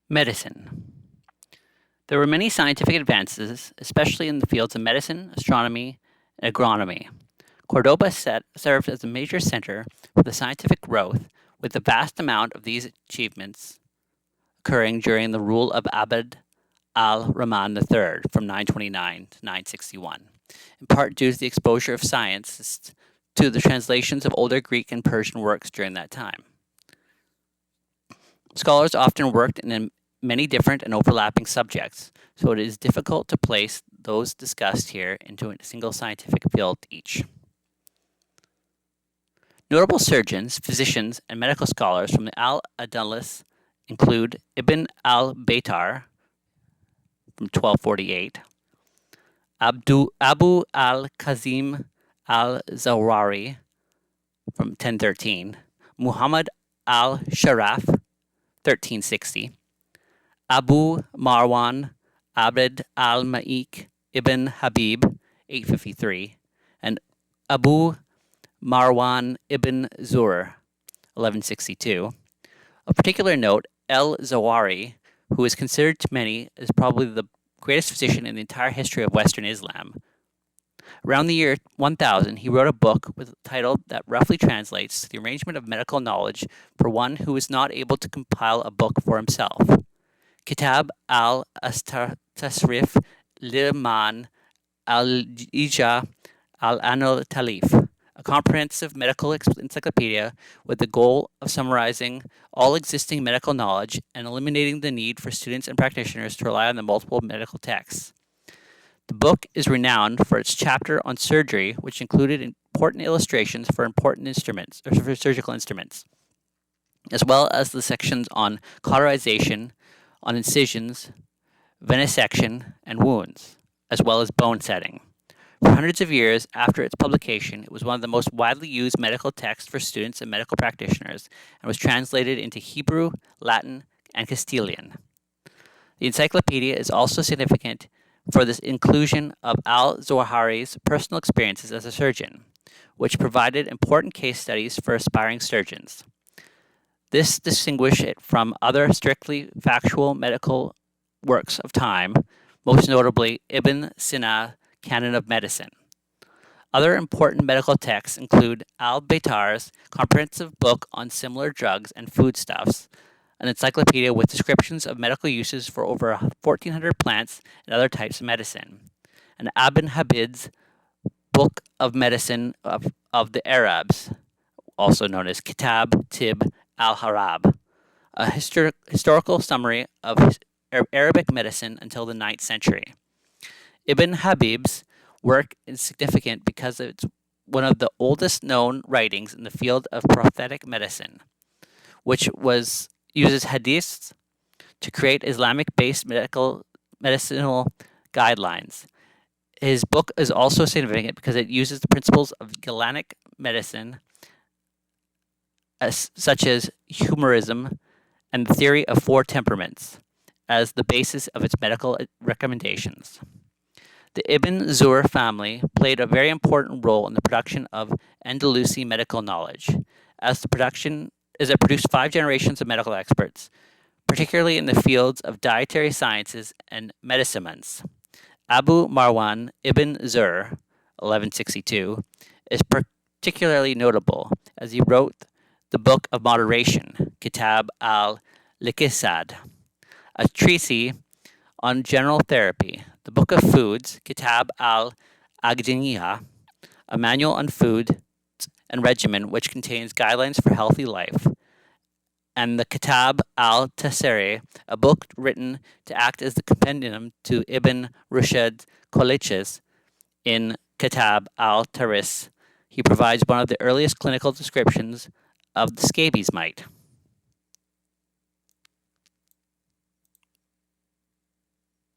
Medicine. There were many scientific advances, especially in the fields of medicine, astronomy, and agronomy. Cordoba served as a major center for the scientific growth, with the vast amount of these achievements occurring during the rule of Abd al-Rahman III from 929 to 961, in part due to the exposure of scientists to the translations of older Greek and Persian works during that time. Scholars often worked in many different and overlapping subjects, so it is difficult to place those discussed here into a single scientific field each. Notable surgeons, physicians, and medical scholars from the Al-Andalus include Ibn al-Baytar from 1248, Abu al-Kazim al-Zawrari from 1013, Muhammad al-Sharaf 1360, Abu Marwan Abd al-Malik ibn Habib 853, and Abu Marwan ibn Zur 1162. Of particular note, al-Zawari, who is considered to many as probably the greatest physician in the entire history of Western Islam. Around the year 1000, he wrote a book with a title that roughly translates to the arrangement of medical knowledge for one who is not able to compile a book for himself. Kitab al-Tasrif Liman al-Ija al-Anul Talif, a comprehensive medical encyclopedia with the goal of summarizing all existing medical knowledge and eliminating the need for students and practitioners to rely on the multiple medical texts. The book is renowned for its chapter on surgery, which included important illustrations for important instruments or for surgical instruments, as well as the sections on cauterization, on incisions, venesection, and wounds, as well as bone setting. For hundreds of years after its publication, it was one of the most widely used medical texts for students and medical practitioners and was translated into Hebrew, Latin, and Castilian. The encyclopedia is also significant for this inclusion of al-Zawahiri's personal experiences as a surgeon, which provided important case studies for aspiring surgeons. This distinguished it from other strictly factual medical works of time, most notably Ibn Sina's Canon of Medicine. Other important medical texts include al-Baytar's comprehensive book on similar drugs and foodstuffs, an encyclopedia with descriptions of medical uses for over 1,400 plants and other types of medicine, and Ibn Habib's Book of Medicine of the Arabs, also known as Kitab Tib al-Harab, a historical summary of Arabic medicine until the 9th century. Ibn Habib's work is significant because it's one of the oldest known writings in the field of prophetic medicine, which uses hadiths to create Islamic-based medicinal guidelines. His book is also significant because it uses the principles of Galenic medicine, such as humorism and the theory of 4 temperaments, as the basis of its medical recommendations. The Ibn Zur family played a very important role in the production of Andalusi medical knowledge, as it produced 5 generations of medical experts, particularly in the fields of dietary sciences and medicaments. Abu Marwan ibn Zur, 1162, is particularly notable, as he wrote the Book of Moderation, Kitab al-Liqtisad, a treatise on general therapy, the Book of Foods, Kitab al-Agdiniya, a manual on food and regimen which contains guidelines for healthy life, and the Kitab al-Tasiri, a book written to act as the compendium to Ibn Rushd's Colleges. In Kitab al-Taris, he provides one of the earliest clinical descriptions of the scabies mite.